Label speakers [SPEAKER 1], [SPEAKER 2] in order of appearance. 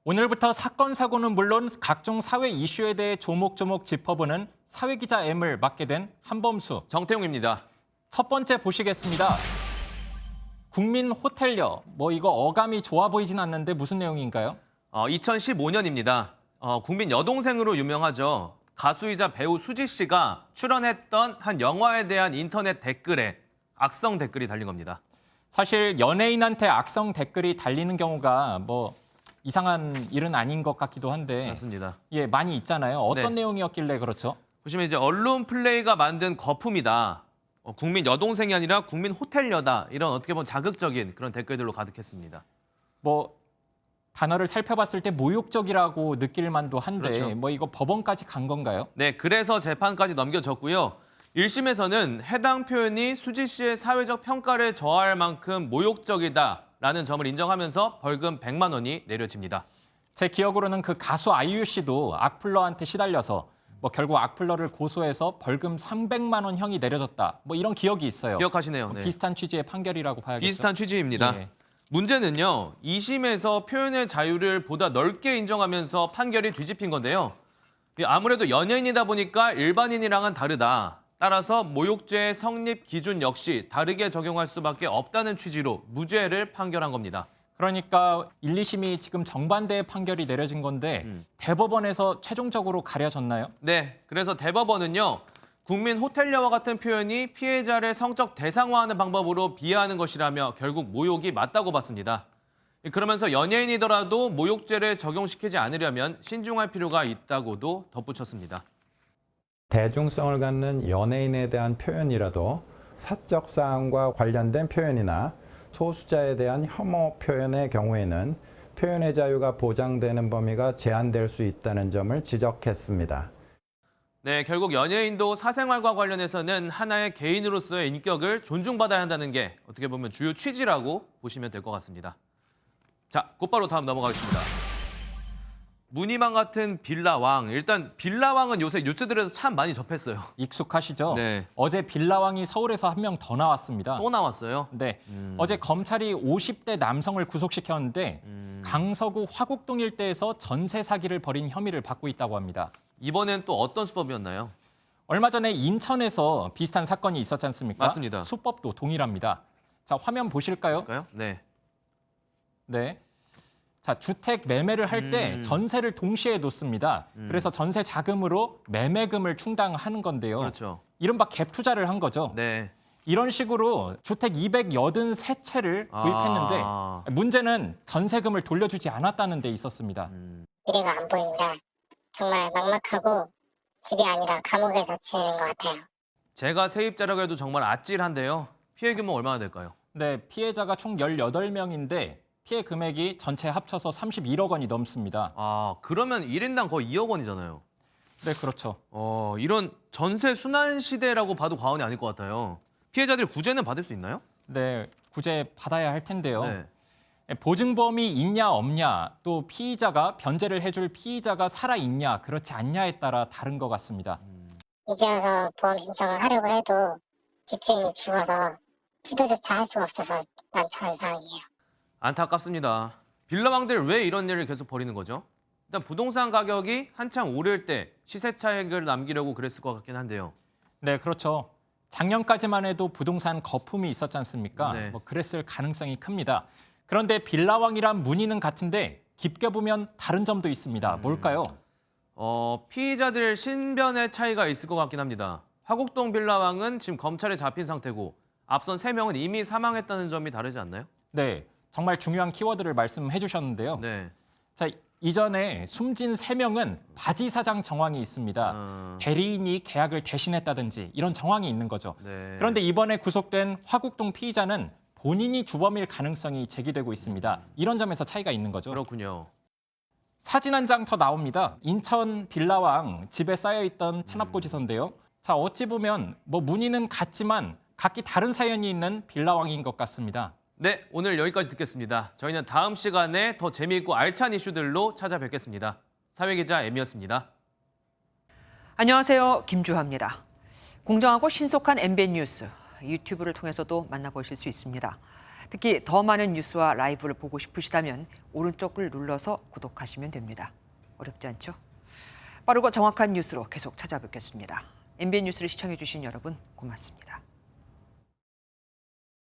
[SPEAKER 1] 오늘부터 사건, 사고는 물론 각종 사회 이슈에 대해 조목조목 짚어보는 사회기자 M을 맡게 된 한범수.
[SPEAKER 2] 정태용입니다.
[SPEAKER 1] 첫 번째 보시겠습니다. 국민 호텔녀. 이거 어감이 좋아 보이진 않는데 무슨 내용인가요?
[SPEAKER 2] 2015년입니다. 국민 여동생으로 유명하죠. 가수이자 배우 수지 씨가 출연했던 한 영화에 대한 인터넷 댓글에 악성 댓글이 달린 겁니다.
[SPEAKER 1] 사실 연예인한테 악성 댓글이 달리는 경우가 이상한 일은 아닌 것 같기도 한데
[SPEAKER 2] 맞습니다.
[SPEAKER 1] 예, 많이 있잖아요. 어떤
[SPEAKER 2] 네.
[SPEAKER 1] 내용이었길래 그렇죠?
[SPEAKER 2] 보시면 이제 언론 플레이가 만든 거품이다. 국민 여동생이 아니라 국민 호텔녀다. 이런 어떻게 보면 자극적인 그런 댓글들로 가득했습니다.
[SPEAKER 1] 단어를 살펴봤을 때 모욕적이라고 느낄 만도 한데
[SPEAKER 2] 그렇죠.
[SPEAKER 1] 이거 법원까지 간 건가요?
[SPEAKER 2] 네, 그래서 재판까지 넘겨졌고요. 1심에서는 해당 표현이 수지 씨의 사회적 평가를 저할 만큼 모욕적이다라는 점을 인정하면서 벌금 100만 원이 내려집니다.
[SPEAKER 1] 제 기억으로는 그 가수 아이유 씨도 악플러한테 시달려서 결국 악플러를 고소해서 벌금 300만 원 형이 내려졌다. 이런 기억이 있어요.
[SPEAKER 2] 기억하시네요. 네.
[SPEAKER 1] 비슷한 취지의 판결이라고 봐야겠죠.
[SPEAKER 2] 비슷한 취지입니다.
[SPEAKER 1] 예.
[SPEAKER 2] 문제는요, 2심에서 표현의 자유를 보다 넓게 인정하면서 판결이 뒤집힌 건데요. 아무래도 연예인이다 보니까 일반인이랑은 다르다. 따라서 모욕죄의 성립 기준 역시 다르게 적용할 수밖에 없다는 취지로 무죄를 판결한 겁니다.
[SPEAKER 1] 그러니까 1, 2심이 지금 정반대의 판결이 내려진 건데 대법원에서 최종적으로 가려졌나요?
[SPEAKER 2] 네, 그래서 대법원은요, 국민 호텔녀와 같은 표현이 피해자를 성적 대상화하는 방법으로 비하하는 것이라며 결국 모욕이 맞다고 봤습니다. 그러면서 연예인이더라도 모욕죄를 적용시키지 않으려면 신중할 필요가 있다고도 덧붙였습니다.
[SPEAKER 3] 대중성을 갖는 연예인에 대한 표현이라도 사적 사항과 관련된 표현이나 소수자에 대한 혐오 표현의 경우에는 표현의 자유가 보장되는 범위가 제한될 수 있다는 점을 지적했습니다.
[SPEAKER 2] 네, 결국 연예인도 사생활과 관련해서는 하나의 개인으로서의 인격을 존중받아야 한다는 게 어떻게 보면 주요 취지라고 보시면 될 것 같습니다. 자, 곧바로 다음 넘어가겠습니다. 무늬만 같은 빌라왕. 일단 빌라왕은 요새 뉴스들에서 참 많이 접했어요.
[SPEAKER 1] 익숙하시죠?
[SPEAKER 2] 네.
[SPEAKER 1] 어제 빌라왕이 서울에서 한 명 더 나왔습니다.
[SPEAKER 2] 또 나왔어요.
[SPEAKER 1] 네, 어제 검찰이 50대 남성을 구속시켰는데 강서구 화곡동 일대에서 전세 사기를 벌인 혐의를 받고 있다고 합니다.
[SPEAKER 2] 이번엔 또 어떤 수법이었나요?
[SPEAKER 1] 얼마 전에 인천에서 비슷한 사건이 있었지 않습니까?
[SPEAKER 2] 맞습니다.
[SPEAKER 1] 수법도 동일합니다. 자, 화면 보실까요?
[SPEAKER 2] 볼까요? 네.
[SPEAKER 1] 네. 자, 주택 매매를 할 때 전세를 동시에 놓습니다. 그래서 전세 자금으로 매매금을 충당하는 건데요.
[SPEAKER 2] 그렇죠.
[SPEAKER 1] 이른바 갭 투자를 한 거죠.
[SPEAKER 2] 네.
[SPEAKER 1] 이런 식으로 주택 283채를 구입했는데 문제는 전세금을 돌려주지 않았다는 데 있었습니다.
[SPEAKER 4] 미래가 안 보입니다. 정말 막막하고 집이 아니라 감옥에서 지내는 것 같아요.
[SPEAKER 2] 제가 세입자라고 해도 정말 아찔한데요. 피해 규모 얼마나 될까요?
[SPEAKER 1] 네, 피해자가 총 18명인데 피해 금액이 전체 합쳐서 31억 원이 넘습니다.
[SPEAKER 2] 그러면 1인당 거의 2억 원이잖아요.
[SPEAKER 1] 네, 그렇죠.
[SPEAKER 2] 이런 전세 순환 시대라고 봐도 과언이 아닐 것 같아요. 피해자들 구제는 받을 수 있나요?
[SPEAKER 1] 네, 구제 받아야 할 텐데요.
[SPEAKER 2] 네.
[SPEAKER 1] 보증범이 있냐 없냐, 또 피의자가 변제를 해줄 피의자가 살아있냐, 그렇지 않냐에 따라 다른 것 같습니다.
[SPEAKER 4] 이제 와서 보험 신청을 하려고 해도 집주인이 죽어서 시도조차 할 수가 없어서 난처한 상황이에요.
[SPEAKER 2] 안타깝습니다. 빌라왕들 왜 이런 일을 계속 벌이는 거죠? 일단 부동산 가격이 한창 오를 때 시세 차익을 남기려고 그랬을 것 같긴 한데요.
[SPEAKER 1] 네, 그렇죠. 작년까지만 해도 부동산 거품이 있었지 않습니까?
[SPEAKER 2] 네.
[SPEAKER 1] 그랬을 가능성이 큽니다. 그런데 빌라왕이란 문의는 같은데 깊게 보면 다른 점도 있습니다. 뭘까요?
[SPEAKER 2] 피의자들 신변의 차이가 있을 것 같긴 합니다. 화곡동 빌라왕은 지금 검찰에 잡힌 상태고 앞선 3명은 이미 사망했다는 점이 다르지 않나요?
[SPEAKER 1] 네, 정말 중요한 키워드를 말씀해 주셨는데요.
[SPEAKER 2] 네.
[SPEAKER 1] 자, 이전에 숨진 3명은 바지 사장 정황이 있습니다. 대리인이 계약을 대신했다든지 이런 정황이 있는 거죠.
[SPEAKER 2] 네.
[SPEAKER 1] 그런데 이번에 구속된 화곡동 피의자는 본인이 주범일 가능성이 제기되고 있습니다. 이런 점에서 차이가 있는 거죠.
[SPEAKER 2] 그렇군요.
[SPEAKER 1] 사진 한 장 더 나옵니다. 인천 빌라왕 집에 쌓여있던 체납고지서인데요. 자, 어찌 보면 문의는 같지만 각기 다른 사연이 있는 빌라왕인 것 같습니다.
[SPEAKER 2] 네, 오늘 여기까지 듣겠습니다. 저희는 다음 시간에 더 재미있고 알찬 이슈들로 찾아뵙겠습니다. 사회기자 M이었습니다.
[SPEAKER 5] 안녕하세요. 김주하입니다. 공정하고 신속한 MBN 뉴스, 유튜브를 통해서도 만나보실 수 있습니다. 특히 더 많은 뉴스와 라이브를 보고 싶으시다면 오른쪽을 눌러서 구독하시면 됩니다. 어렵지 않죠? 빠르고 정확한 뉴스로 계속 찾아뵙겠습니다. MBN 뉴스를 시청해주신 여러분 고맙습니다.